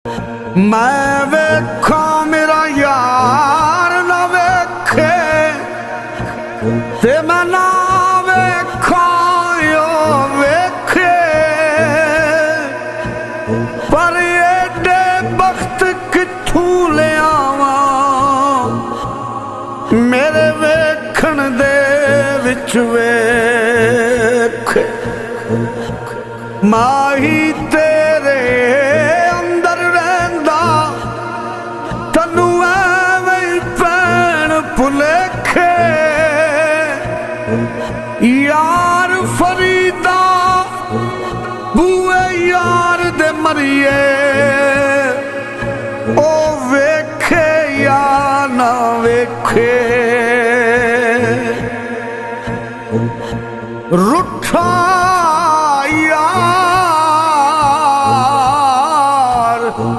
मैं वेखा मेरा यार ना वेखे ते मैं ना वेखा यो वेखे पर एडे बख्त किथों ले आवा मेरे वेखण दे विच वेखे माही तेरे अंदर रहिंदा तन्नू एवें पैण भुलेखे यार फरीदा बूए यार दे मरिए ओ वेखे या ना वेखे रुट